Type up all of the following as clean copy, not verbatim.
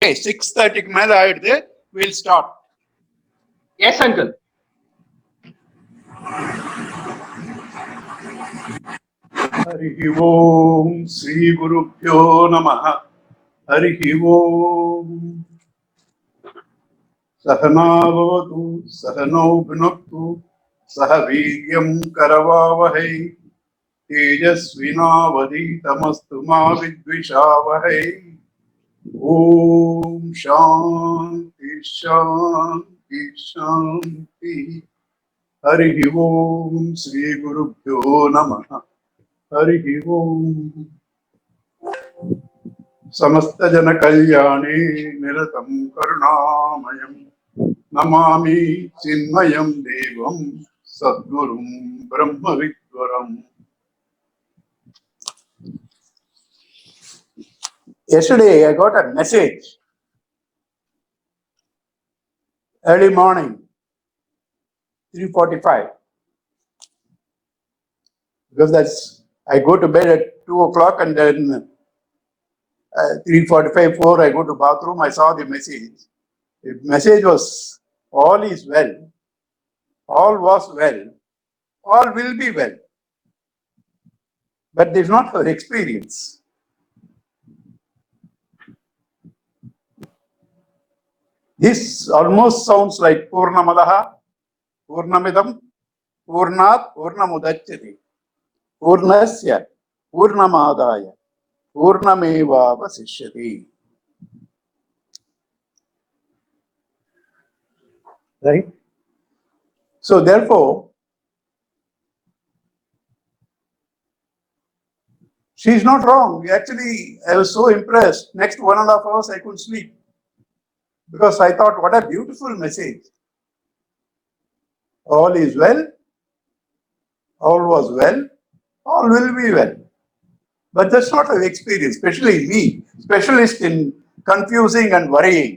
Okay, 6:30 க்கு மேல ஆயிடுது. We'll start. Yes, uncle. हरिः ओम् श्रीगुरुभ्यो नमः. हरिः ओम्. सहनावतु सहनौ भुनक्तु सह वीर्यं करवावहै तेजस्विनावधीतमस्तु मा विद्विषावहै. ओम शांति शांति शांति. हरि ओम श्री गुरुभ्यो नमः. हरि ओम. समस्त जन कल्याणे निरतं करुणामयं नमामि चिन्मयं देवं सद्गुरुं ब्रह्मविद्वरम्. Yesterday I got a message early morning, 3:45, because I go to bed at 2 o'clock and then 3:45, 4 I go to bathroom. I saw the message. The message was, all is well, all was well, all will be well. But they did not have experience. This almost sounds like Purnamadaha, Purnamidam, Purnat, Purnamudachyate, Purnasya, Purnamadaya, Purnameva Vasishyati. Right? So therefore, she is not wrong. Actually, I was so impressed. Next 1.5 hours I couldn't sleep, because I thought, what a beautiful message. All is well, all was well, all will be well. But that's not an experience, especially me, specialist in confusing and worrying.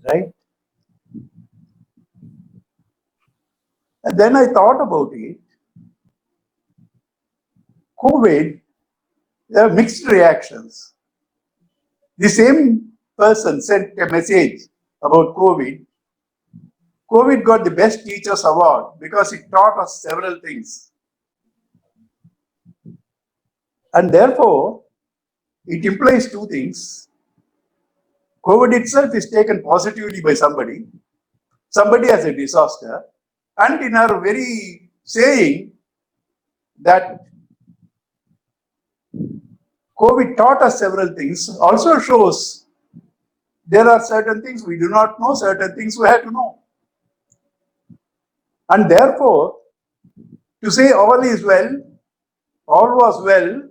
Right? And then I thought about it. COVID, there are mixed reactions. The same person sent a message about COVID. COVID got the Best Teachers Award because it taught us several things. And therefore, it implies two things. COVID itself is taken positively by somebody. Somebody has a disaster. And in our very saying that COVID taught us several things also shows there are certain things we do not know, certain things we have to know. And therefore, to say all is well, all was well,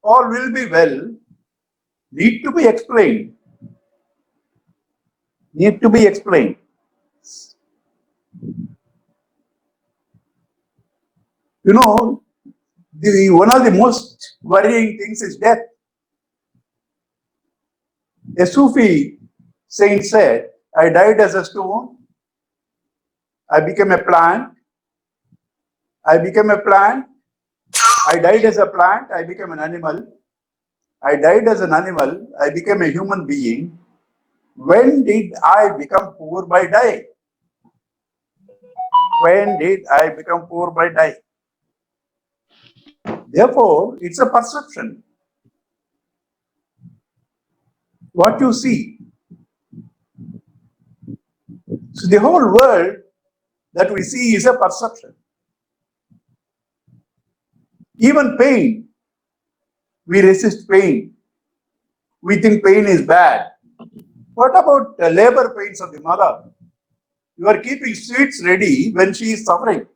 all will be well, need to be explained. Need to be explained. You know, one of the most worrying things is death. A Sufi saint said, I died as a stone, I became a plant, I became a plant, I died as a plant, I became an animal, I died as an animal, I became a human being. When did I become poor by dying? When did I become poor by dying? Therefore, it's a perception. What you see. So the whole world that we see is a perception. Even pain, we resist pain. We think pain is bad. What about the labor pains of the mother? You are keeping sweets ready when she is suffering.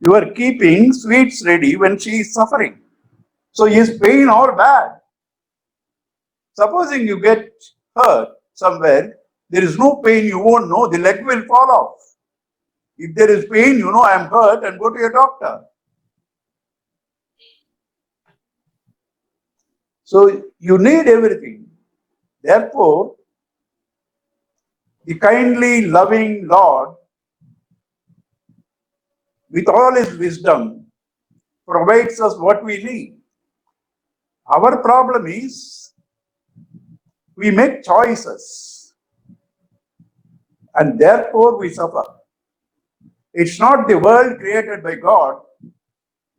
You are keeping sweets ready when she is suffering. So is pain all bad? Supposing you get hurt somewhere, there is no pain, you won't know, the leg will fall off. If there is pain, you know I am hurt and go to your doctor. So you need everything. Therefore, the kindly, loving Lord, with all his wisdom, provides us what we need. Our problem is We make choices and therefore we suffer. It's not the world created by God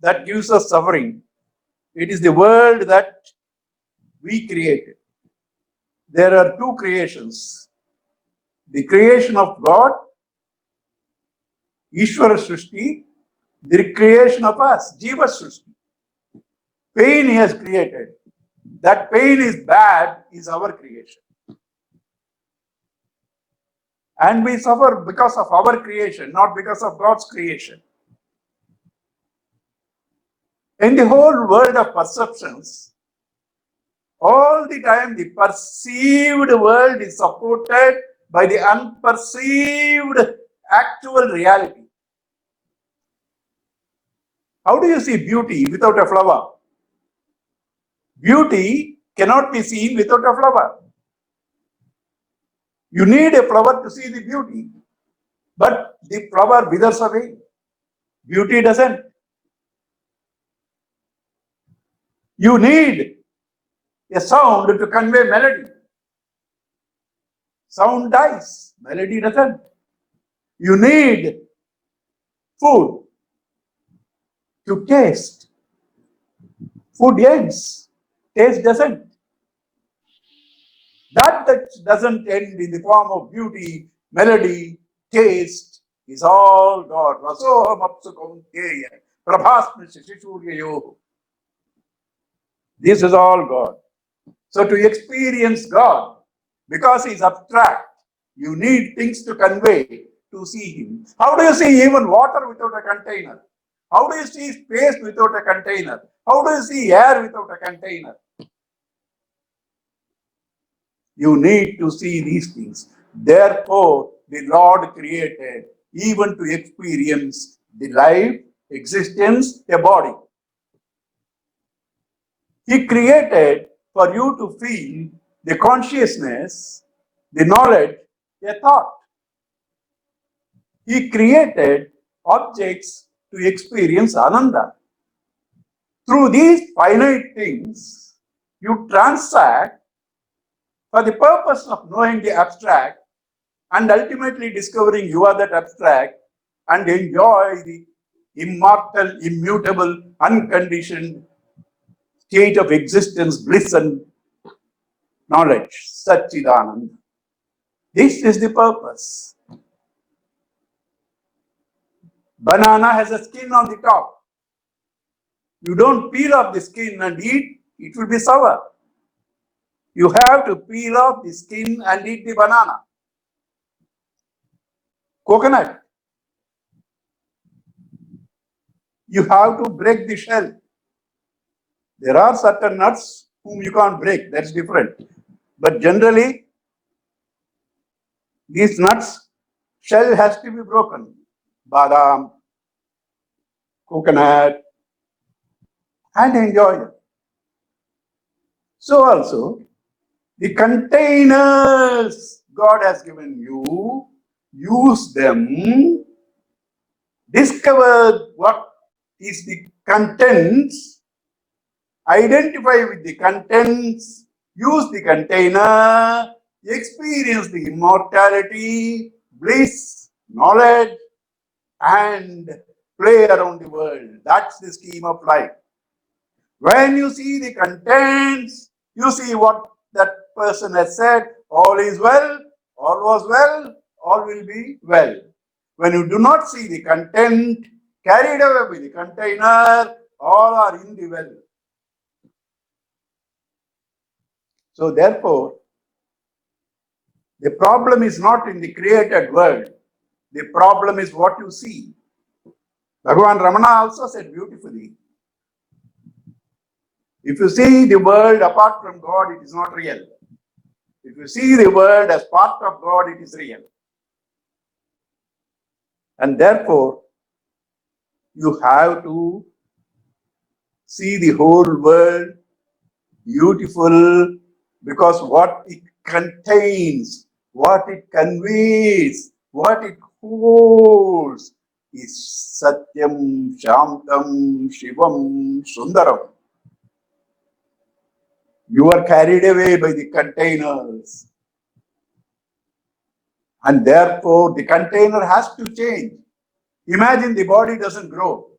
that gives us suffering. It is the world that we created. There are two creations. The creation of God, Ishvara Srishti, the creation of us, Jiva Srishti. Pain he has created. That pain is bad, is our creation. And we suffer because of our creation, not because of God's creation. In the whole world of perceptions, all the time the perceived world is supported by the unperceived actual reality. How do you see beauty without a flower? Beauty cannot be seen without a flower. You need a flower to see the beauty, but the flower withers away. Beauty doesn't. You need a sound to convey melody. Sound dies, melody doesn't. You need food to taste. Food ends, taste doesn't. That doesn't end in the form of beauty, melody, taste is all God. Vasoham apsu kaunteya prabhasmi shishuryayoh. This is all God. So to experience God, because He is abstract, you need things to convey to see Him. How do you see even water without a container? How do you see space without a container? How do you see air without a container? You need to see these things. Therefore, the Lord created even to experience the life, existence, a body. He created for you to feel the consciousness, the knowledge, a thought. He created objects to experience Ananda. Through these finite things, you transact for the purpose of knowing the abstract and ultimately discovering you are that abstract and enjoy the immortal, immutable, unconditioned state of existence, bliss and knowledge, Satchidananda. This is the purpose. Banana has a skin on the top. You don't peel off the skin and eat, it will be sour. You have to peel off the skin and eat the banana. Coconut, you have to break the shell. There are certain nuts whom you can't break, that's different. But generally, these nuts, shell has to be broken. Badam, coconut, and enjoy it. So also, the containers God has given you, use them, discover what is the contents, identify with the contents, use the container, experience the immortality, bliss, knowledge, and play around the world. That's the scheme of life. When you see the contents, you see what that person has said, all is well, all was well, all will be well. When you do not see the content, carried away with the container, all are in the well. So therefore, the problem is not in the created world. The problem is what you see. Bhagavan Ramana also said beautifully, if you see the world apart from God, it is not real. If you see the world as part of God, it is real. And therefore, you have to see the whole world beautiful, because what it contains, what it conveys, what it holds is Satyam, Shantam, Shivam, Sundaram. You are carried away by the containers. And therefore, the container has to change. Imagine the body doesn't grow.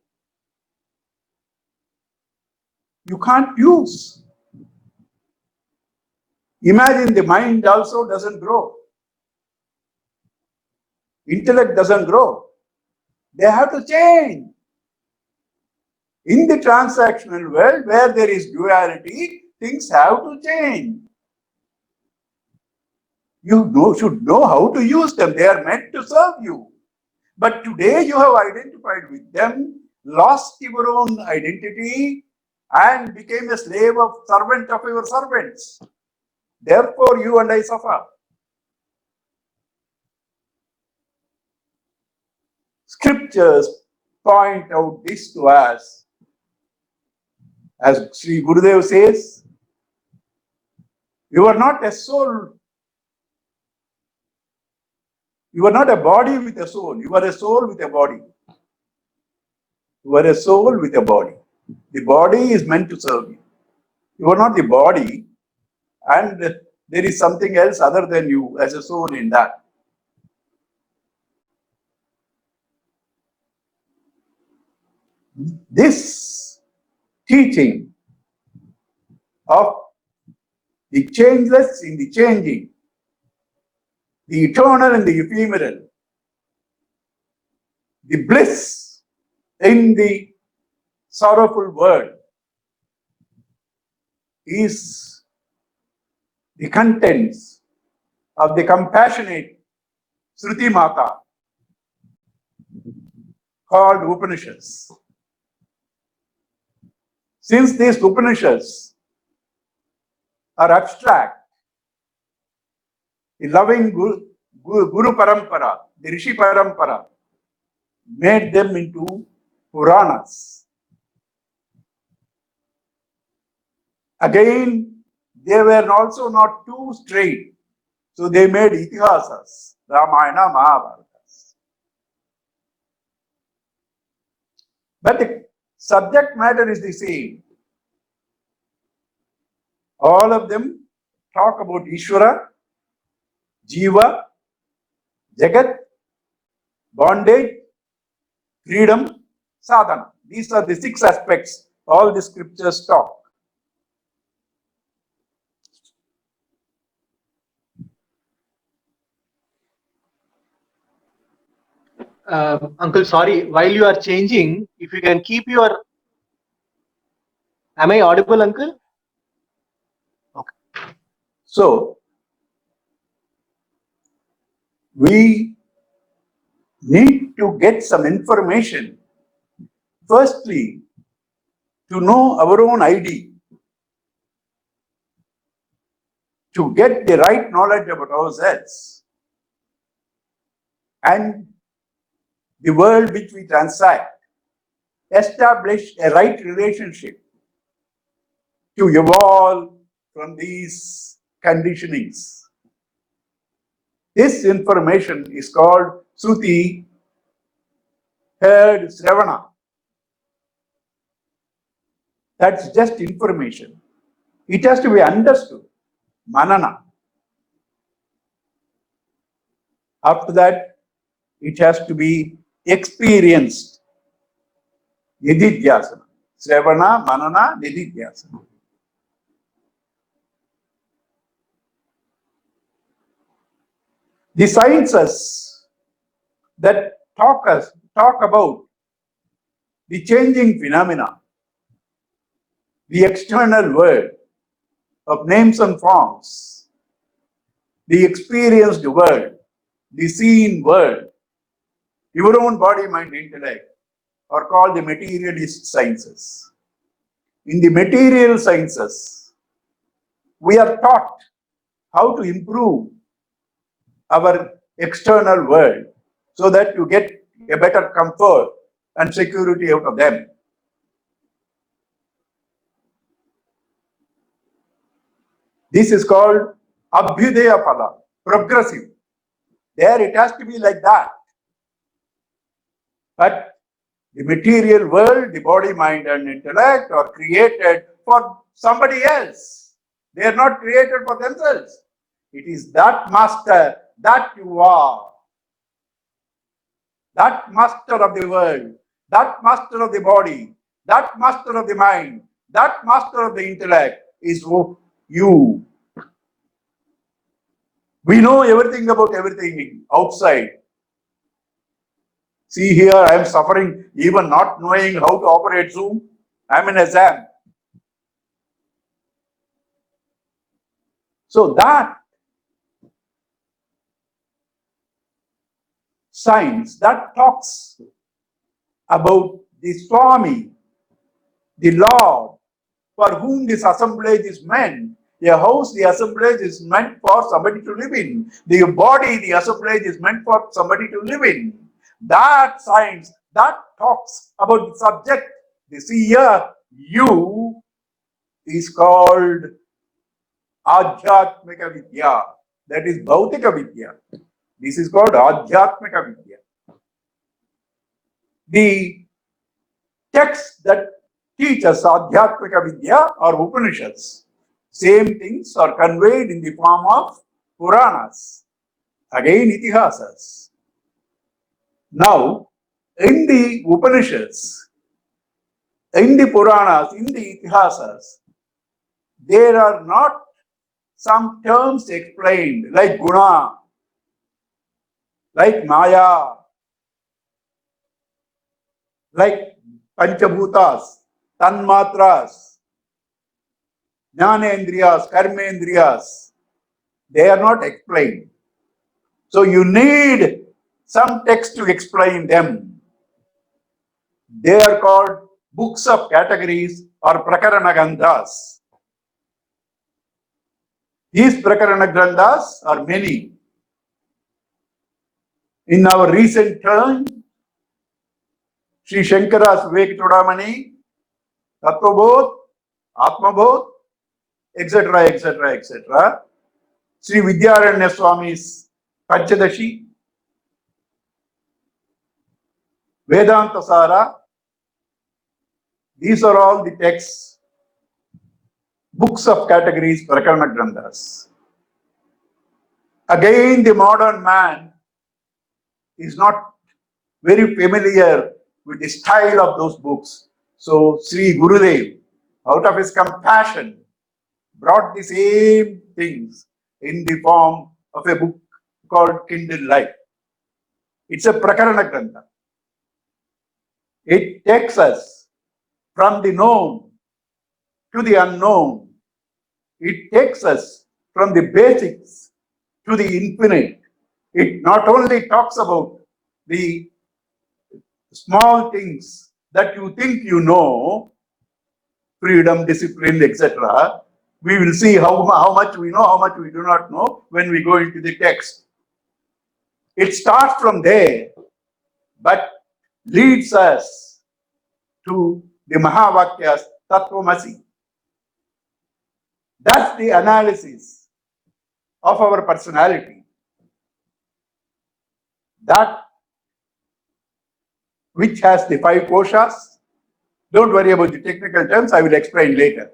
You can't use. Imagine the mind also doesn't grow. Intellect doesn't grow. They have to change. In the transactional world, where there is duality, things have to change. You should know how to use them. They are meant to serve you. But today you have identified with them, lost your own identity, and became a servant of your servants. Therefore, you and I suffer. Scriptures point out this to us. As Sri Gurudev says, you are not a soul. You are not a body with a soul. You are a soul with a body. You are a soul with a body. The body is meant to serve you. You are not the body, and there is something else other than you as a soul in that. This teaching of the changeless in the changing, the eternal in the ephemeral, the bliss in the sorrowful world is the contents of the compassionate Sruti Mata called Upanishads. Since these Upanishads are abstract, the loving Guru Parampara, the Rishi Parampara, made them into Puranas. Again, they were also not too straight, so they made Itihasas, Ramayana, Mahabharatas. But the subject matter is the same. All of them talk about Ishvara, Jiva, Jagat, bondage, freedom, sadhana. These are the 6 aspects all the scriptures talk. Uncle, sorry, while you are changing, if you can keep your... Am I audible, Uncle? Okay. So, we need to get some information. Firstly, to know our own ID, to get the right knowledge about ourselves and the world which we transact, establish a right relationship to evolve from these conditionings. This information is called Sruti, heard, Sravana. That's just information. It has to be understood. Manana. After that, it has to be experienced. Nididhyasana. Sravana, Manana, Nididhyasana. The sciences that talk about the changing phenomena, the external world of names and forms, the experienced world, the seen world, your own body, mind, intellect, are called the materialist sciences. In the material sciences, we are taught how to improve our external world so that you get a better comfort and security out of them. This is called Abhyudaya Pada, progressive. There it has to be like that. But the material world, the body, mind, and intellect are created for somebody else. They are not created for themselves. It is that master that you are. That master of the world, that master of the body, that master of the mind, that master of the intellect is you. We know everything about everything outside. See here, I am suffering even not knowing how to operate Zoom. I am in exam. So that science that talks about the Swami, the Lord, for whom this assemblage is meant. A house, the assemblage is meant for somebody to live in. The body, the assemblage is meant for somebody to live in. That science that talks about the subject, the seer, you, is called Adhyatmika Vidya. That is Bhautika Vidya. This is called Adhyatmika Vidya. The texts that teach us Adhyatmika Vidya are Upanishads. Same things are conveyed in the form of Puranas, again Itihasas. Now, in the Upanishads, in the Puranas, in the Itihasas, there are not some terms explained like Guna, like Maya, like Panchabhutas, Tanmatras, Jnanendriyas, Karmendriyas. They are not explained. So you need some text to explain them. They are called books of categories or Prakarana Granthas. These Prakarana Granthas are many. In our recent turn, Sri Shankara's Vivek Chudamani, Tattvabodh, Atmabodh, etc., etc., etc. Sri Vidyaranya Swami's Panchadashi, Vedanta Sara. These are all the texts, books of categories, Prakarana Granthas. Again, the modern man is not very familiar with the style of those books. So Sri Gurudev, out of his compassion, brought the same things in the form of a book called Kindle Life. It's a Prakarana Grantha. It takes us from the known to the unknown. It takes us from the basics to the infinite. It not only talks about the small things that you think you know, freedom, discipline, etc. We will see how much we know, how much we do not know when we go into the text. It starts from there, but leads us to the Mahavakyas, Tattvamasi. That's the analysis of our personality. That which has the 5 koshas. Don't worry about the technical terms, I will explain later.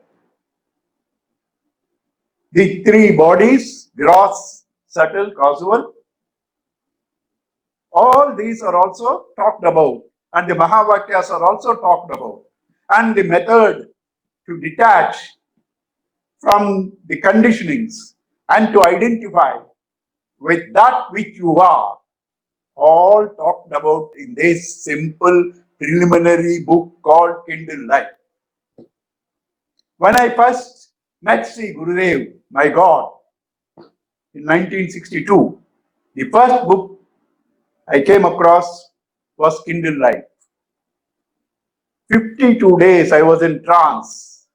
The 3 bodies, gross, subtle, causal, all these are also talked about, and the Mahavakyas are also talked about. And the method to detach from the conditionings and to identify with that which you are, all talked about in this simple preliminary book called Kindle Life. When I first met Sri Gurudev, my God, in 1962, the first book I came across was Kindle Life. 52 days I was in trance.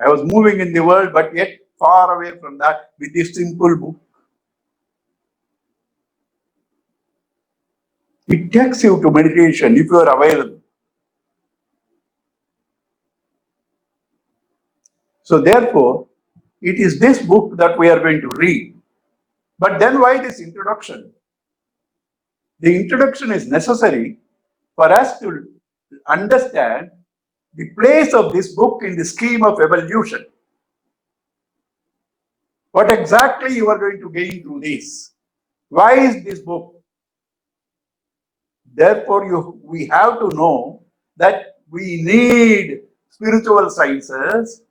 I was moving in the world, but yet far away from that with this simple book. It takes you to meditation if you are available. So therefore, it is this book that we are going to read. But then why this introduction? The introduction is necessary for us to understand the place of this book in the scheme of evolution. What exactly you are going to gain through this? Why is this book? Therefore, we have to know that we need spiritual sciences.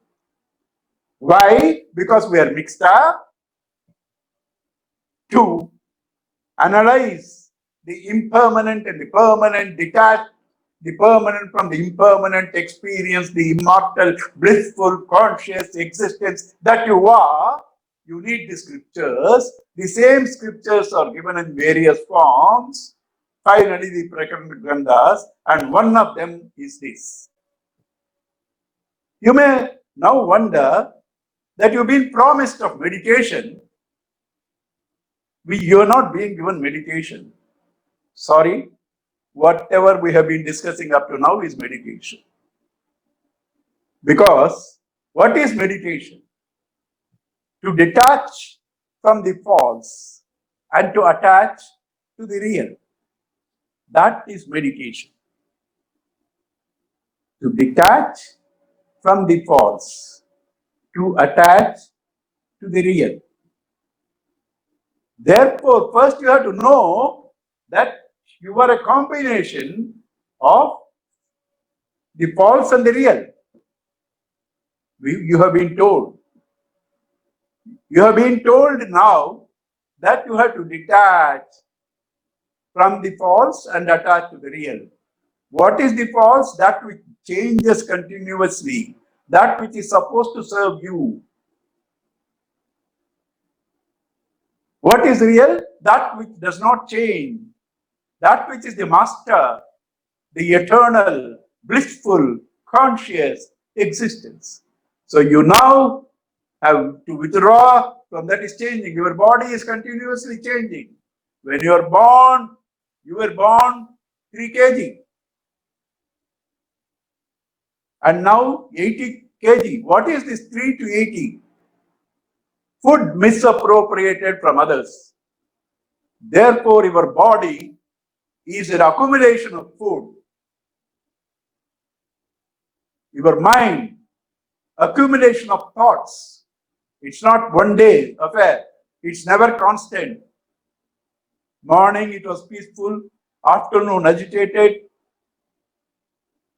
Why? Because we are mixed up to analyze the impermanent and the permanent, detach the permanent from the impermanent, experience the immortal, blissful, conscious existence that you are. You need the scriptures. The same scriptures are given in various forms. Finally, the Prakarana Granthas, and one of them is this. You may now wonder that you've been promised of meditation. You are not being given meditation. Sorry, whatever we have been discussing up to now is meditation. Because what is meditation? To detach from the false and to attach to the real. That is meditation. To detach from the false, to attach to the real. Therefore, first you have to know that you are a combination of the false and the real. You have been told. You have been told now that you have to detach from the false and attach to the real. What is the false? That which changes continuously, that which is supposed to serve you. What is real? That which does not change, that which is the master, the eternal, blissful, conscious existence. So you now have to withdraw from that is changing. Your body is continuously changing. When you are born, you were born 3 kg. And now 80 kg. What is this 3 to 80? Food misappropriated from others. Therefore, your body is an accumulation of food. Your mind, accumulation of thoughts. It's not one day affair. It's never constant. Morning it was peaceful, afternoon agitated,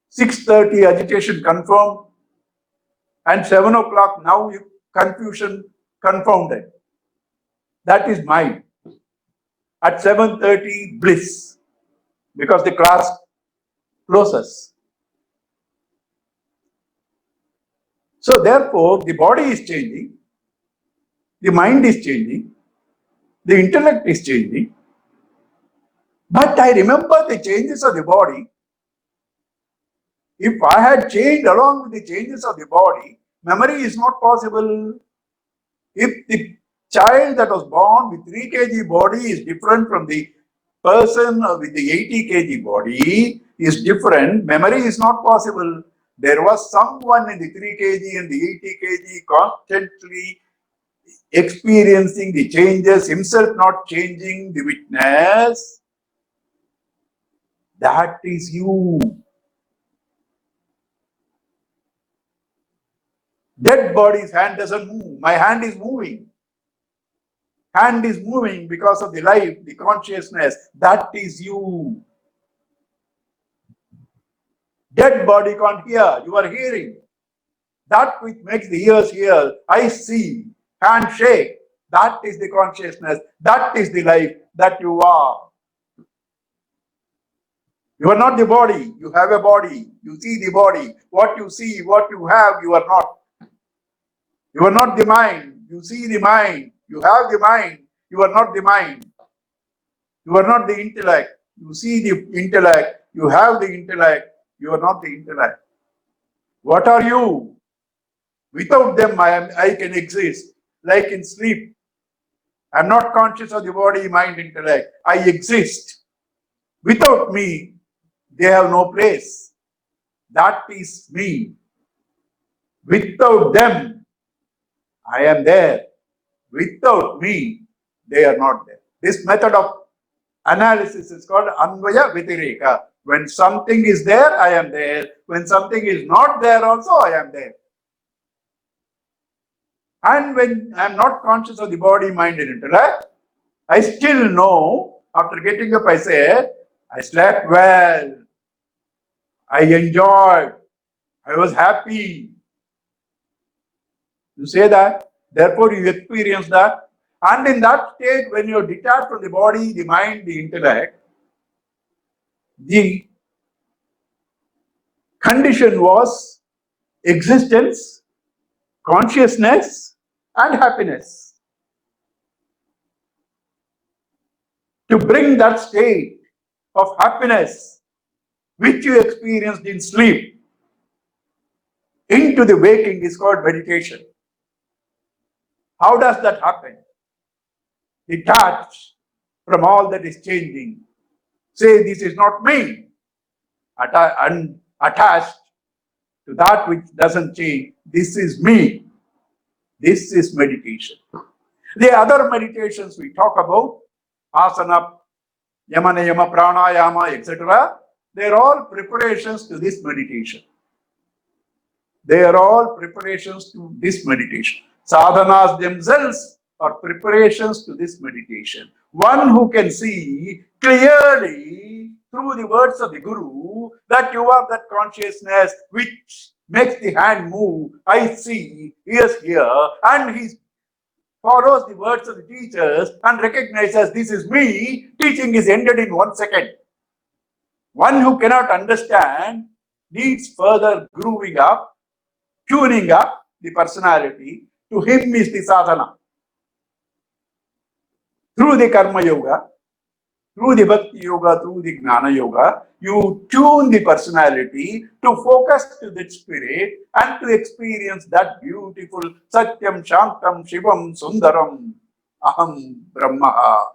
6:30 agitation confirmed, and 7 o'clock now confusion confounded. That is mind. At 7:30 bliss, because the class closes. So therefore, the body is changing, the mind is changing, the intellect is changing. But I remember the changes of the body. If I had changed along with the changes of the body, memory is not possible. If the child that was born with 3 kg body is different from the person with the 80 kg body is different, memory is not possible. There was someone in the 3 kg and the 80 kg constantly experiencing the changes, himself not changing, the witness. That is you. Dead body's hand doesn't move. My hand is moving. Hand is moving because of the life, the consciousness. That is you. Dead body can't hear. You are hearing. That which makes the ears hear. I see. Hand shake. That is the consciousness. That is the life that you are. You are not the body. You have a body. You see the body. What you see, what you have, you are not. You are not the mind. You see the mind. You have the mind. You are not the mind. You are not the intellect. You see the intellect. You have the intellect. You are not the intellect. What are you? Without them, I can exist. Like in sleep. I am not conscious of the body, mind, intellect. I exist. Without me, they have no place. That is me. Without them, I am there. Without me, they are not there. This method of analysis is called Anvaya Vitireka. When something is there, I am there. When something is not there also, I am there. And when I'm not conscious of the body, mind, and intellect, I still know, after getting up, I say, I slept well, I enjoyed, I was happy. You say that, therefore you experience that. And in that state, when you're detached from the body, the mind, the intellect, the condition was existence, consciousness, and happiness. To bring that state of happiness, which you experienced in sleep, into the waking is called meditation. How does that happen? Detached from all that is changing. Say, this is not me. Attached to that which doesn't change. This is me. This is meditation. The other meditations we talk about, asana, yama, niyama, pranayama, etc., they're all preparations to this meditation. They are all preparations to this meditation. Sadhanas themselves are preparations to this meditation. One who can see clearly through the words of the Guru that you are that consciousness which makes the hand move, I see, ears hear, and he follows the words of the teachers and recognizes this is me, teaching is ended in 1 second. One who cannot understand needs further grooving up, tuning up the personality. To him is the sadhana. Through the karma yoga, through the bhakti yoga, through the gnana yoga, you tune the personality to focus to that spirit and to experience that beautiful Satyam, Shantam, Shivam, Sundaram, Aham, Brahma.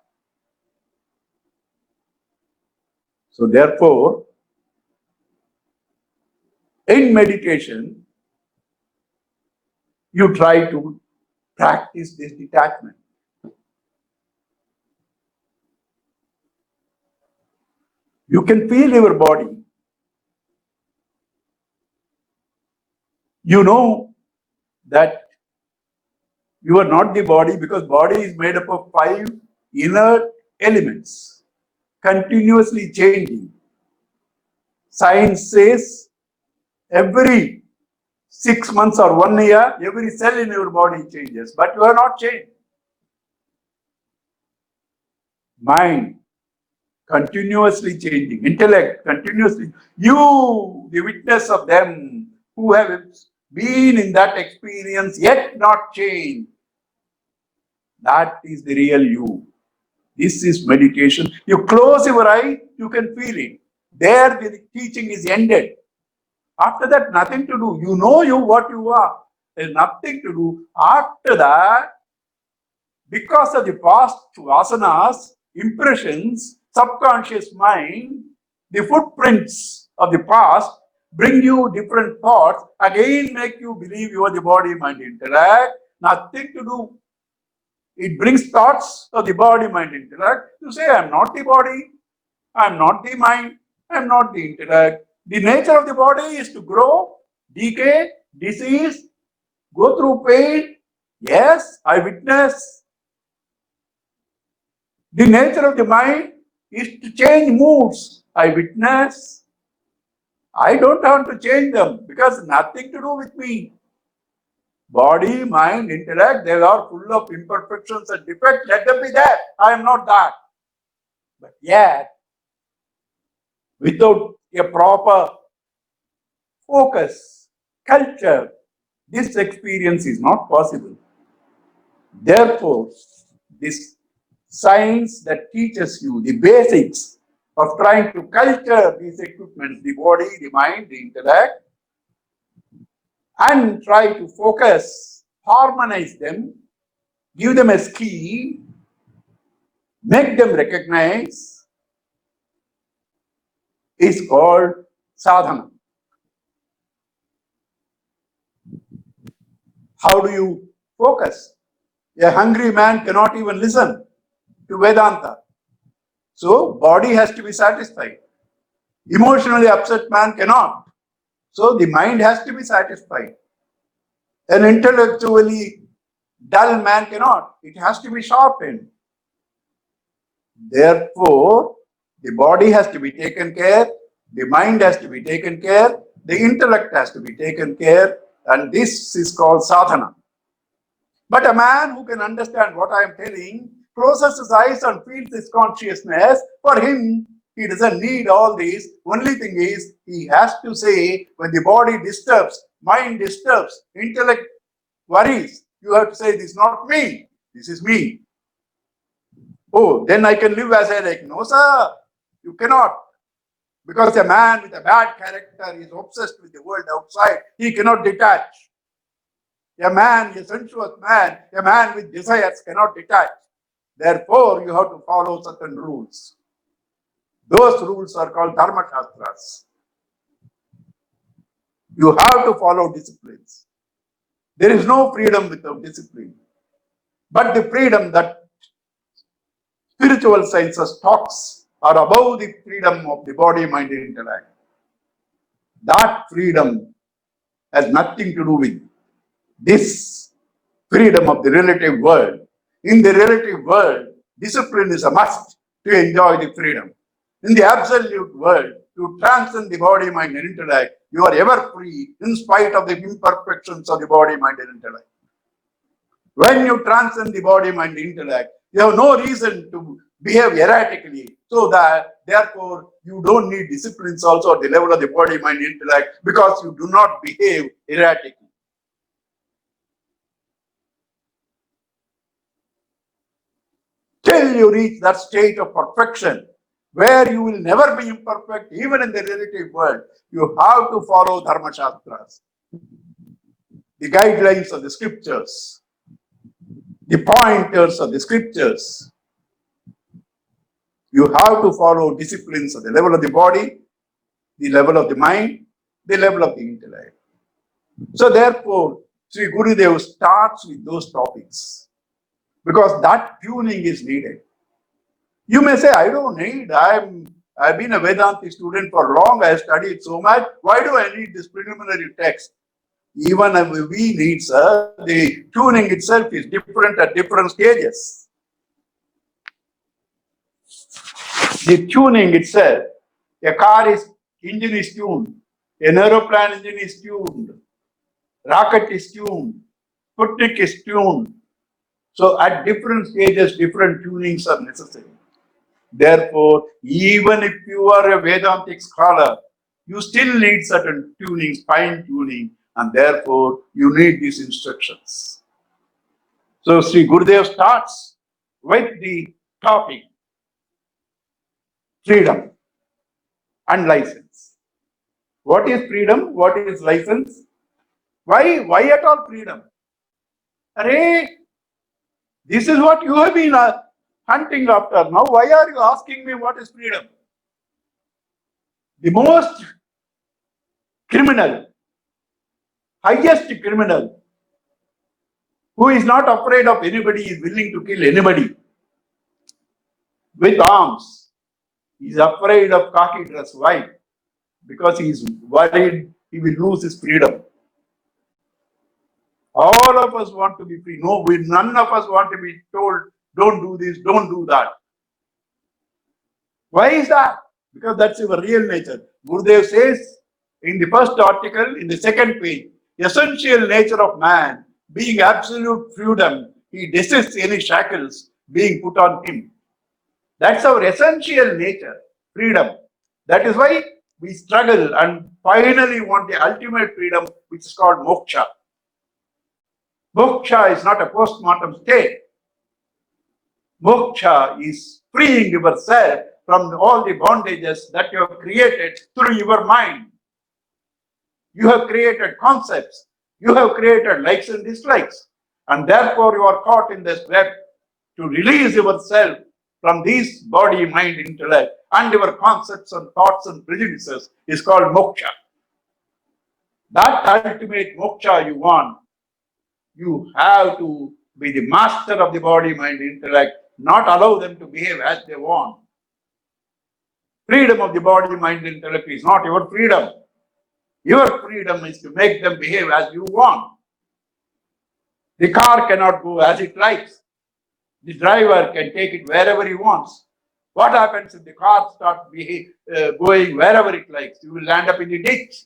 So therefore, in meditation, you try to practice this detachment. You can feel your body. You know that you are not the body because body is made up of 5 inert elements, continuously changing. Science says every 6 months or 1 year, every cell in your body changes, but you are not changed. Mind, continuously changing, intellect, continuously. You, the witness of them who have been in that experience yet not changed, that is the real you. This is meditation. You close your eye, you can feel it. There the teaching is ended. After that, nothing to do. You know you what you are. There's nothing to do. After that, because of the past asanas, impressions, subconscious mind, the footprints of the past bring you different thoughts, again make you believe you are the body, mind, intellect. Nothing to do. It brings thoughts of the body, mind, intellect. You say, I am not the body, I am not the mind, I am not the intellect. The nature of the body is to grow, decay, disease, go through pain. Yes, I witness. The nature of the mind is to change moods. I witness. I don't want to change them because nothing to do with me. Body, mind, intellect, they are full of imperfections and defects. Let them be there. I am not that. But yet, without a proper focus, culture, this experience is not possible. Therefore, this science that teaches you the basics of trying to culture these equipments, the body, the mind, the intellect, and try to focus, harmonize them, give them a scheme, make them recognize, is called sadhana. How do you focus? A hungry man cannot even listen to Vedanta. So, body has to be satisfied. Emotionally upset man cannot. So, the mind has to be satisfied. An intellectually Dull man cannot. It has to be sharpened. Therefore, the body has to be taken care, the mind has to be taken care, the intellect has to be taken care, and this is called sadhana. But a man who can understand what I am telling, closes his eyes and feels his consciousness, for him, he doesn't need all these. Only thing is, he has to say, when the body disturbs, mind disturbs, intellect worries, you have to say, this is not me, this is me. Oh, then I can live as I like. No, sir, you cannot. Because a man with a bad character is obsessed with the world outside. He cannot detach. A man, a sensuous man, a man with desires cannot detach. Therefore, you have to follow certain rules. Those rules are called Dharma Shastras. You have to follow disciplines. There is no freedom without discipline. But the freedom that spiritual sciences talks are above the freedom of the body, mind, and intellect. That freedom has nothing to do with this freedom of the relative world. In the relative world, discipline is a must to enjoy the freedom. In the absolute world, to transcend the body, mind, and intellect, you are ever free in spite of the imperfections of the body, mind, and intellect. When you transcend the body, mind, and intellect, you have no reason to behave erratically, so that therefore you don't need disciplines also at the level of the body, mind, and intellect, because you do not behave erratically. Till you reach that state of perfection, where you will never be imperfect, even in the relative world, you have to follow Dharma Shastras, the guidelines of the scriptures, the pointers of the scriptures. You have to follow disciplines at the level of the body, the level of the mind, the level of the intellect. So therefore, Sri Gurudev starts with those topics, because that tuning is needed. You may say, I don't need, I've been a Vedanta student for long, I have studied so much, why do I need this preliminary text? Even we need, sir, the tuning itself is different at different stages. The tuning itself, a car engine is tuned, an aeroplane engine is tuned, rocket is tuned, Sputnik is tuned. So at different stages, different tunings are necessary. Therefore, even if you are a Vedantic scholar, you still need certain tunings, fine tuning, and therefore you need these instructions. So Sri Gurudev starts with the topic freedom and license. What is freedom? What is license? Why at all freedom? Array, this is what you have been hunting after. Now, why are you asking me what is freedom? The most criminal, highest criminal, who is not afraid of anybody, is willing to kill anybody with arms. He is afraid of khaki dress. Why? Because he is worried he will lose his freedom. All of us want to be free. No, none of us want to be told, don't do this, don't do that. Why is that? Because that's your real nature. Gurudev says in the first article, in the second page, essential nature of man being absolute freedom, he desists any shackles being put on him. That's our essential nature, freedom. That is why we struggle and finally want the ultimate freedom, which is called moksha. Moksha is not a post-mortem state. Moksha is freeing yourself from all the bondages that you have created through your mind. You have created concepts. You have created likes and dislikes. And therefore you are caught in this web. To release yourself from these body, mind, intellect, and your concepts and thoughts and prejudices is called moksha. That ultimate moksha you want, you have to be the master of the body, mind, intellect, not allow them to behave as they want. Freedom of the body, mind, intellect is not your freedom. Your freedom is to make them behave as you want. The car cannot go as it likes. The driver can take it wherever he wants. What happens if the car starts going wherever it likes? You will land up in the ditch.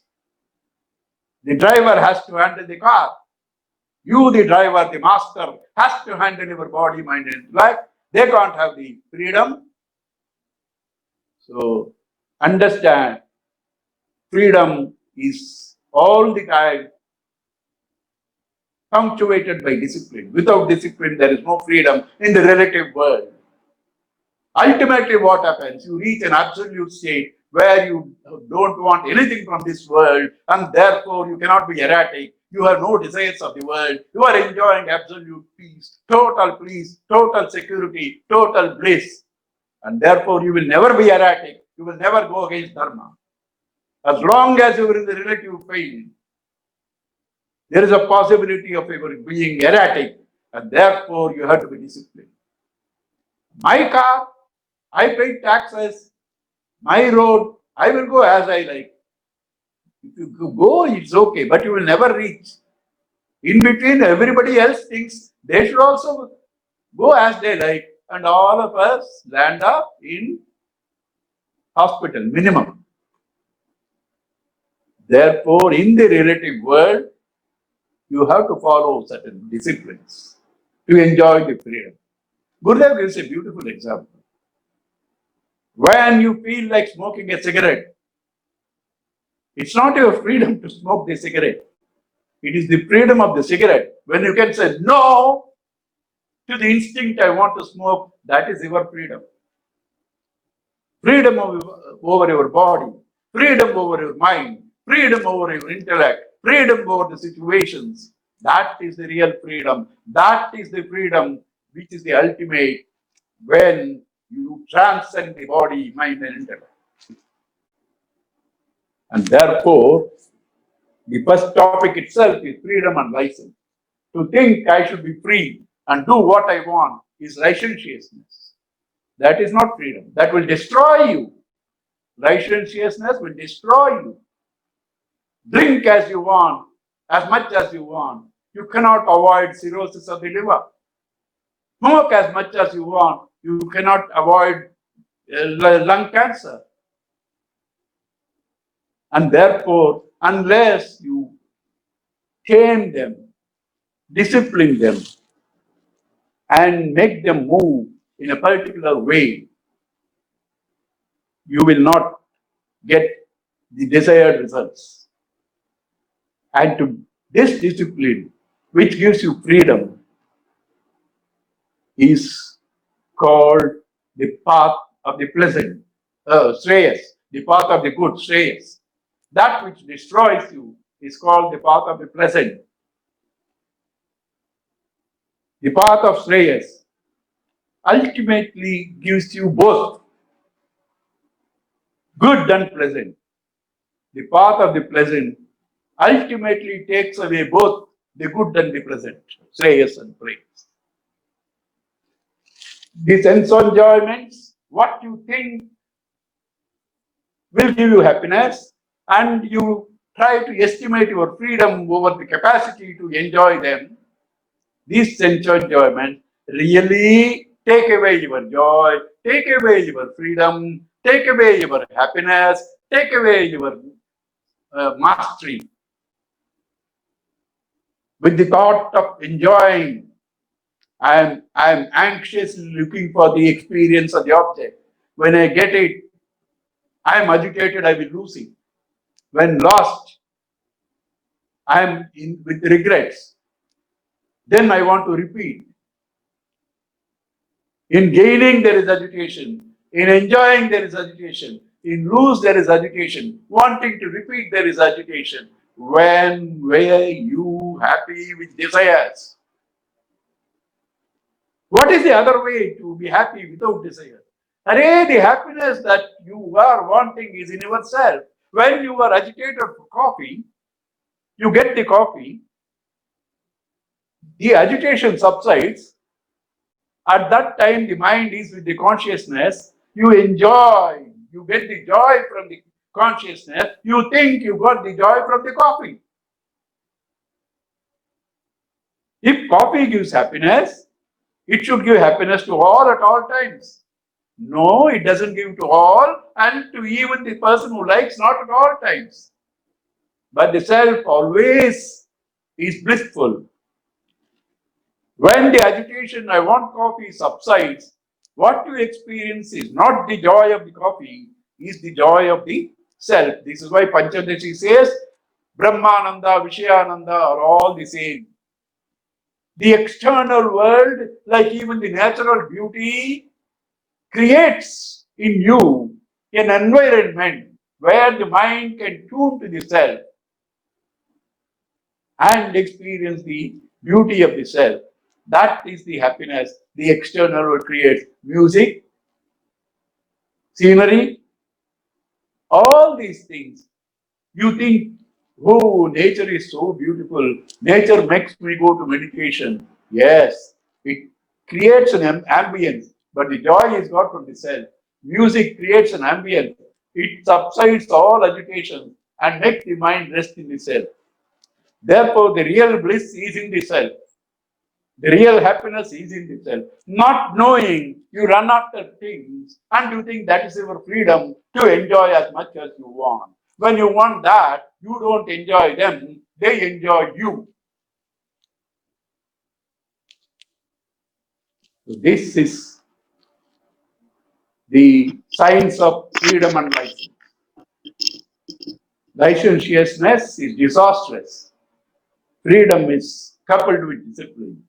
The driver has to handle the car. You, the driver, the master, has to handle your body, mind, and intellect. They can't have the freedom. So understand, freedom is all the time punctuated by discipline. Without discipline, there is no freedom in the relative world. Ultimately, what happens? You reach an absolute state where you don't want anything from this world, and therefore you cannot be erratic. You have no desires of the world. You are enjoying absolute peace, total security, total bliss. And therefore, you will never be erratic. You will never go against Dharma. As long as you are in the relative field, there is a possibility of your being erratic, and therefore you have to be disciplined. My car, I pay taxes. My road, I will go as I like. If you go, it's okay, but you will never reach. In between, everybody else thinks they should also go as they like, and all of us land up in hospital, minimum. Therefore, in the relative world, you have to follow certain disciplines to enjoy the freedom. Gurudev gives a beautiful example. When you feel like smoking a cigarette, it's not your freedom to smoke the cigarette. It is the freedom of the cigarette. When you can say no to the instinct I want to smoke, that is your freedom. Freedom over your body, freedom over your mind, freedom over your intellect, freedom over the situations. That is the real freedom. That is the freedom which is the ultimate when you transcend the body, mind, and intellect. And therefore, the first topic itself is freedom and license. To think I should be free and do what I want is licentiousness. That is not freedom. That will destroy you. Licentiousness will destroy you. Drink as you want, as much as you want. You cannot avoid cirrhosis of the liver. Smoke as much as you want. You cannot avoid lung cancer. And therefore, unless you tame them, discipline them, and make them move in a particular way, you will not get the desired results. And to this discipline, which gives you freedom, is called the path of the pleasant, Shreyas, the path of the good, Shreyas. That which destroys you is called the path of the pleasant. The path of Shreyas ultimately gives you both good and pleasant. The path of the pleasant ultimately takes away both the good and the pleasant, Shreyas and praise. The sense enjoyments, what you think will give you happiness, and you try to estimate your freedom over the capacity to enjoy them. These sense enjoyments really take away your joy, take away your freedom, take away your happiness, take away your mastery. With the thought of enjoying, I am anxiously looking for the experience of the object. When I get it, I am agitated, I will lose it. When lost, I am with regrets. Then I want to repeat. In gaining, there is agitation. In enjoying, there is agitation. In lose, there is agitation. Wanting to repeat, there is agitation. When were you happy with desires? What is the other way to be happy without desire? The happiness that you are wanting is in yourself. When you are agitated for coffee, you get the coffee, the agitation subsides. At that time, the mind is with the consciousness. You enjoy, you get the joy from the consciousness. You think you got the joy from the coffee. If coffee gives happiness, it should give happiness to all at all times. No, it doesn't give to all and to even the person who likes not at all times. But the self always is blissful. When the agitation, I want coffee, subsides, what you experience is not the joy of the coffee, is the joy of the self. This is why Panchadashi says, Brahmananda, Vishayananda are all the same. The external world, like even the natural beauty, creates in you an environment where the mind can tune to the self and experience the beauty of the self. That is the happiness the external world creates. Music, scenery, all these things. You think, oh, nature is so beautiful. Nature makes me go to meditation. Yes, it creates an ambience, but the joy is got from the self. Music creates an ambience. It subsides all agitation and makes the mind rest in the self. Therefore, the real bliss is in the self. The real happiness is in the self. Not knowing, you run after things and you think that is your freedom to enjoy as much as you want. When you want that, you don't enjoy them, they enjoy you. This is the science of freedom and license. Licentiousness is disastrous. Freedom is coupled with discipline.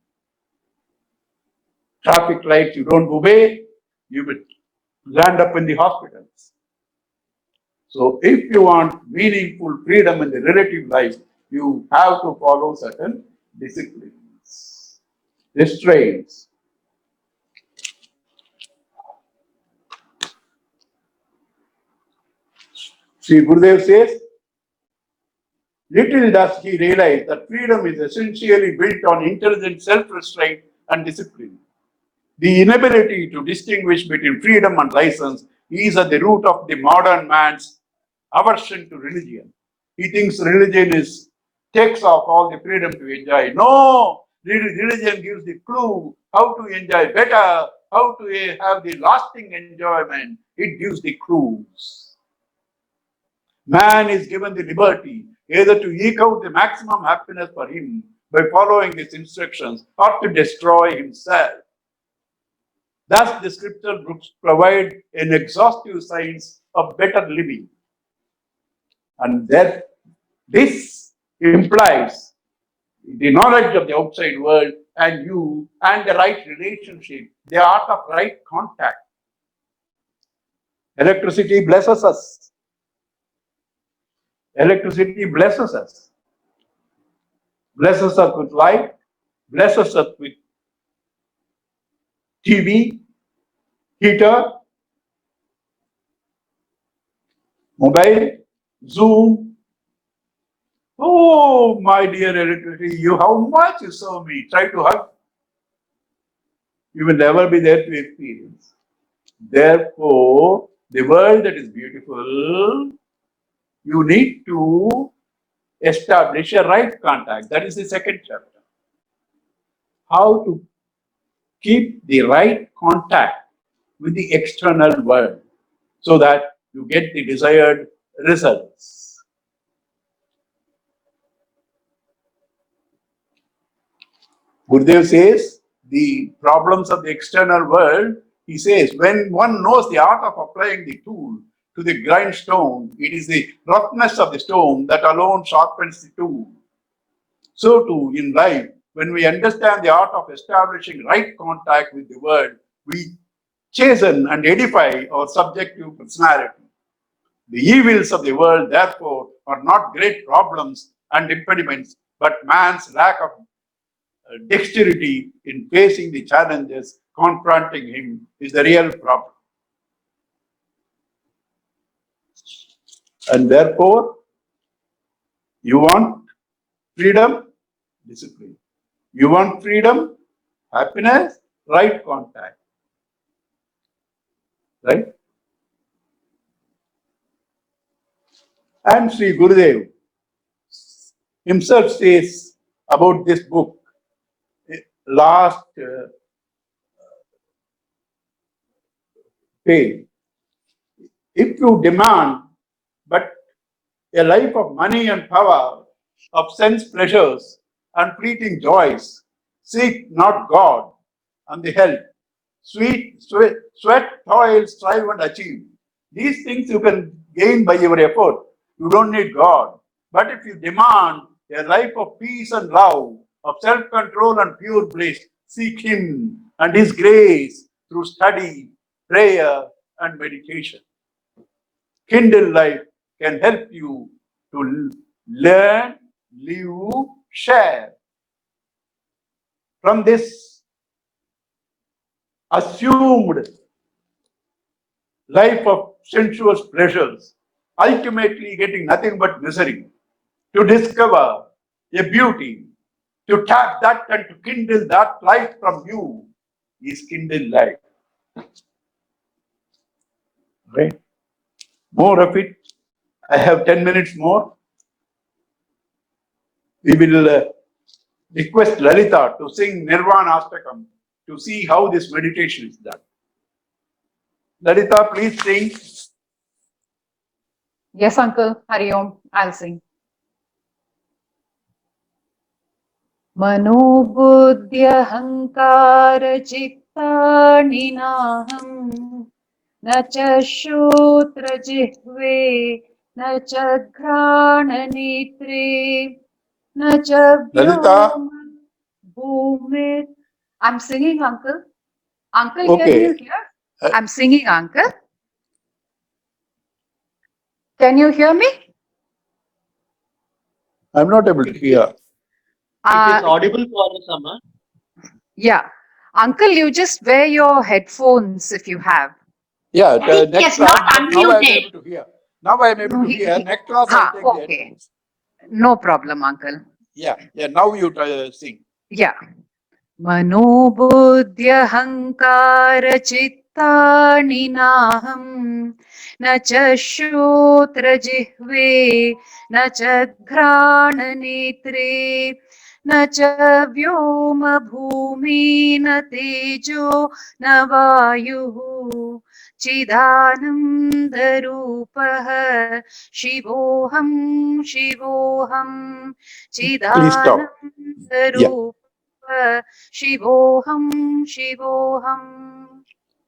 Traffic lights you don't obey, you will land up in the hospitals. So if you want meaningful freedom in the relative life, you have to follow certain disciplines, restraints. Sri Gurudev says, little does he realize that freedom is essentially built on intelligent self-restraint and discipline. The inability to distinguish between freedom and license is at the root of the modern man's aversion to religion. He thinks religion takes off all the freedom to enjoy. No, religion gives the clue how to enjoy better, how to have the lasting enjoyment. It gives the clues. Man is given the liberty either to eke out the maximum happiness for him by following his instructions or to destroy himself. Thus, the scripture books provide an exhaustive science of better living. And that this implies the knowledge of the outside world and you and the right relationship, the art of right contact. Electricity blesses us. Electricity blesses us. Blesses us with light, blesses us with TV, heater, mobile, Zoom. Oh, my dear electricity, you how much you saw me. Try to hug. You will never be there to experience. Therefore, the world that is beautiful, you need to establish a right contact. That is the second chapter. How to keep the right contact with the external world so that you get the desired results. Gurudev says the problems of the external world, he says, when one knows the art of applying the tool to the grindstone, it is the roughness of the stone that alone sharpens the tool. So too in life, when we understand the art of establishing right contact with the world, we chasten and edify our subjective personality. The evils of the world, therefore, are not great problems and impediments, but man's lack of dexterity in facing the challenges confronting him is the real problem. And therefore, you want freedom, discipline. You want freedom, happiness, right contact. Right? And Sri Gurudev himself says about this book, last page. If you demand but a life of money and power, of sense pleasures and fleeting joys, seek not God and the health. Sweat, toil, strive and achieve. These things you can gain by your effort. You don't need God. But if you demand a life of peace and love, of self-control and pure bliss, seek Him and His grace through study, prayer and meditation. Kindle Life can help you to learn, live, share from this assumed life of sensuous pleasures, ultimately getting nothing but misery, to discover a beauty, to tap that and to kindle that light from you is Kindle Light. Right? More of it. I have 10 minutes more. We will request Lalita to sing Nirvana Astakam to see how this meditation is done. Lalita, please sing. Yes, Uncle. Hari Om. I'll sing. मनोबुद्ध्यहङ्कार चित्तानि नाहम् न च श्रोत्रजिह्वे न च घ्राणनेत्रे न च भूमिर्. I'm singing, Uncle. Uncle, Okay. can you hear? I'm singing, Uncle. Can you hear me? I'm not able to hear. It is audible for us, Amma. Yeah. Uncle, you just wear your headphones if you have. Yeah, Yes, next not class, now I'm unmuted. able to hear. Now I'm able to hear. Next class, I'll take the Okay. headphones. No problem, Uncle. Yeah, now you sing. Yeah. मनोबुद्ध्यहङ्कार चित्तानि नाहम् न च श्रोत्रजिह्वे न च घ्राणनेत्रे न च व्योमभूमि न तेजो न वायुः चिदानन्दरूपः शिवोऽहं शिवोऽहं चिदानन्दरूप शिवोऽहं शिवोऽहं.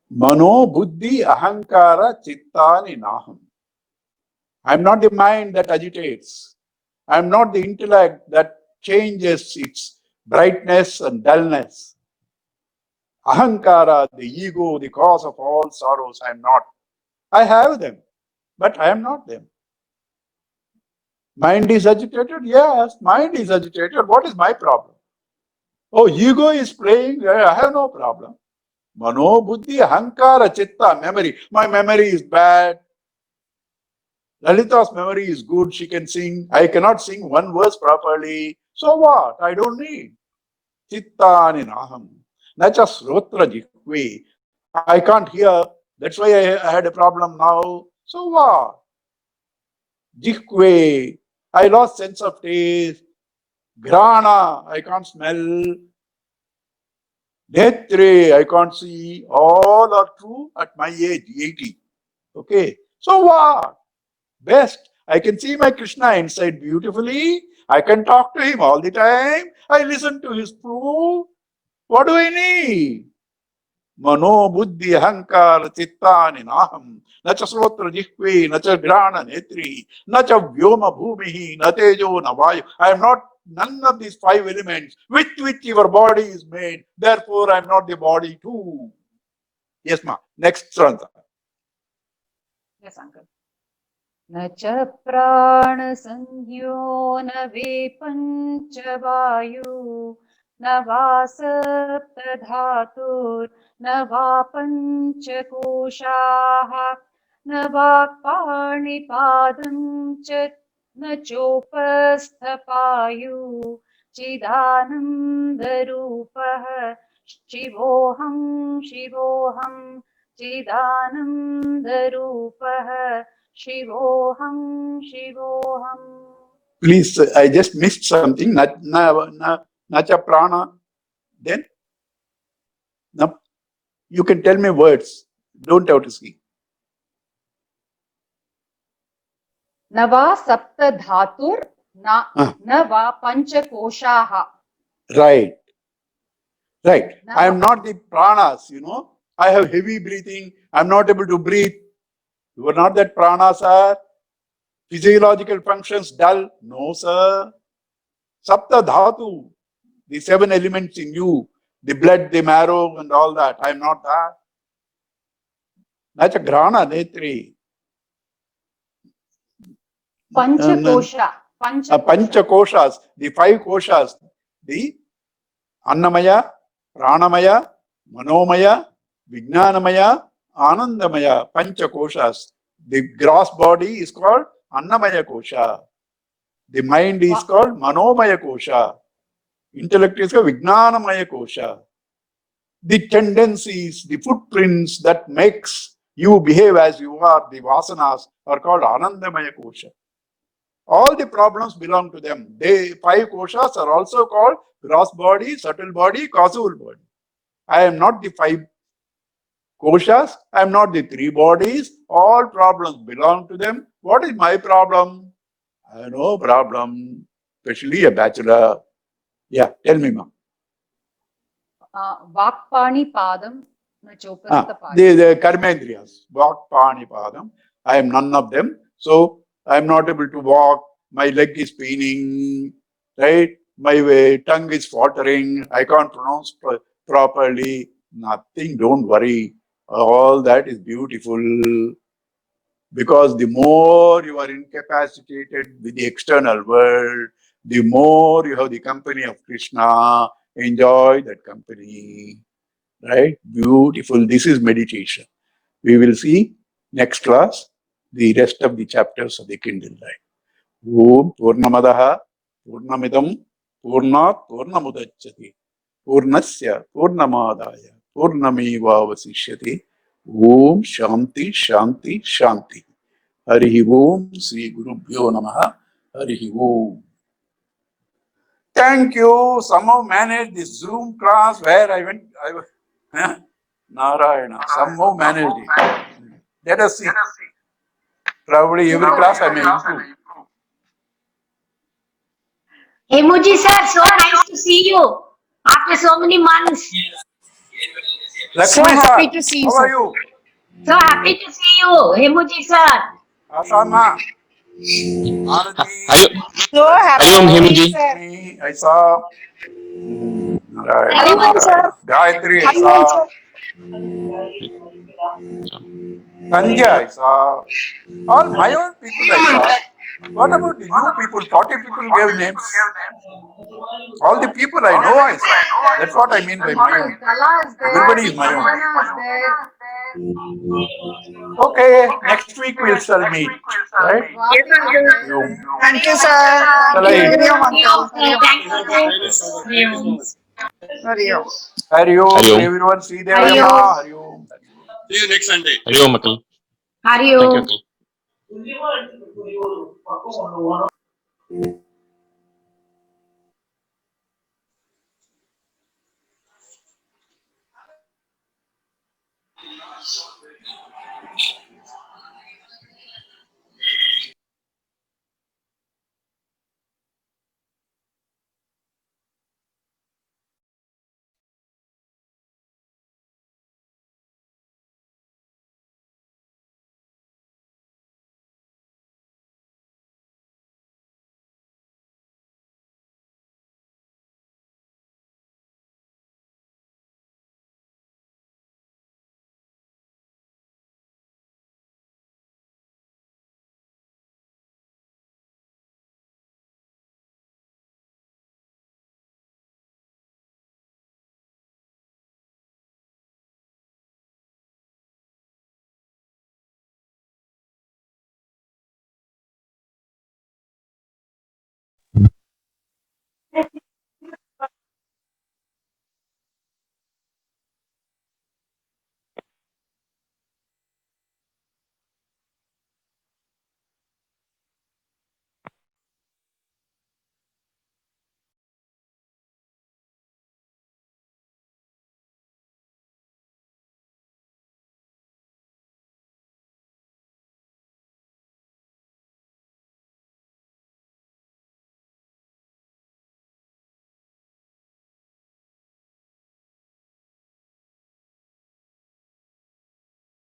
Mano buddhi ahankara chittani naham. I'm not the mind that agitates. I'm not the intellect that changes its brightness and dullness. Ahankara, the ego, the cause of all sorrows, I'm not. I have them, but I am not them. Mind is agitated? Yes, mind is agitated. What is my problem? Oh, ego is playing? I have no problem. Mano, buddhi, ahankara, chitta, memory. My memory is bad. Lalita's memory is good. She can sing. I cannot sing one verse properly. So what? I don't need. Chittani naham. Nacha srotra jihve. I can't hear. That's why I had a problem now. So what? Jihve. I lost sense of taste. Grana. I can't smell. Netre. I can't see. All are true at my age, 80. Okay. So what? Best. I can see my Krishna inside beautifully. I can talk to him all the time. I listen to his proof. What do I need? Mano buddhi ahankara chittani naham. Nacha srotra jihve, nacha grana netri, nacha vyoma bhumihi, natejo navayu. I am not none of these five elements with which your body is made. Therefore, I am not the body too. Yes, ma. Next Sranta. Yes, Uncle. न च प्राणसंज्ञो न वेपञ्च वायु न वा सप्तधातुर्न वा पञ्चकोशाः न वाक्पाणिपादं च न चोपस्थपायु चिदानन्दरूपः शिवोऽहं शिवोऽहं चिदानन्दरूपः शिवोऽहं शिवोऽहं. Please, I just missed something. Nacha prana. Then Now, you can tell me words. Don't have to see. Nava sapta dhatur na Ah. nava pancha koshaha. Right. Right. Now- I am not the pranas, I have heavy breathing. I'm not able to breathe. You are not that prana, sir. Physiological functions dull. No, sir. Sapta dhatu. The 7 elements in you. The blood, the marrow, and all that. I am not that. Nacha grana netri. Pancha kosha. Pancha Pancha koshas. The 5 koshas. The Annamaya, Pranamaya, Manomaya, Vijnanamaya, Anandamaya, Pancha koshas. The gross body is called Annamaya kosha. The mind is called Manomaya kosha. Intellect is called Vijnanamaya kosha. The tendencies, the footprints that makes you behave as you are, the vasanas, are called Anandamaya kosha. All the problems belong to them. They 5 koshas are also called gross body, subtle body, causal body. I am not the 5 koshas. I am not the 3 bodies. All problems belong to them. What is my problem? I have no problem, especially a bachelor. Yeah, tell me, ma'am. Vakpani padam na chopastha padam. The karmendriyas, walk, pani, padam. I am none of them. So I am not able to walk. My leg is paining, right? My tongue is faltering. I can't pronounce properly. Nothing, don't worry. All that is beautiful. Because the more you are incapacitated with the external world, the more you have the company of Krishna. Enjoy that company. Right? Beautiful. This is meditation. We will see next class the rest of the chapters of the Kindle Light. Om Purnamadaha Purnamidam Purnat Purnamudachyati Purnasya Purnamadaya Purnameva Vasishyati Om Shanti Shanti Shanti. Harihi Om Sri Gurubhyo Namaha. Harihi Om. Thank you. Somehow managed this Zoom class where I went. Narayana. Somehow managed it. Let us see. Probably every class I may improve. Hemuji sir, so nice to see you after so many months. Lakshmi So happy sir, to see you, how are sir. you? So happy to see you, Hemuji sir. Asama. Anandi. So happy Hari Om to Hemuji. see you, sir. Lakshmi, I saw. Narayana. Hari Om, sir. Narayana. Gayatri, I saw. Sandhya, I saw. All my own people I saw. What about the new people? 40 people gave names. All the people I know I saw. That's what I mean by my own. Kala is there. Everybody is my own. Vandana is there. Okay, next week we'll still meet. Right? Yes, uncle. You. Thank you, sir. Shall I- Hari Hariom, Om, uncle. sir. Thank you. Hari Om. Hariom. Hari Om Hari to Om. everyone. See them. Hari Om. Hari Om. See you next Sunday. Hari Om, uncle. Hari Thank you, Om. uncle.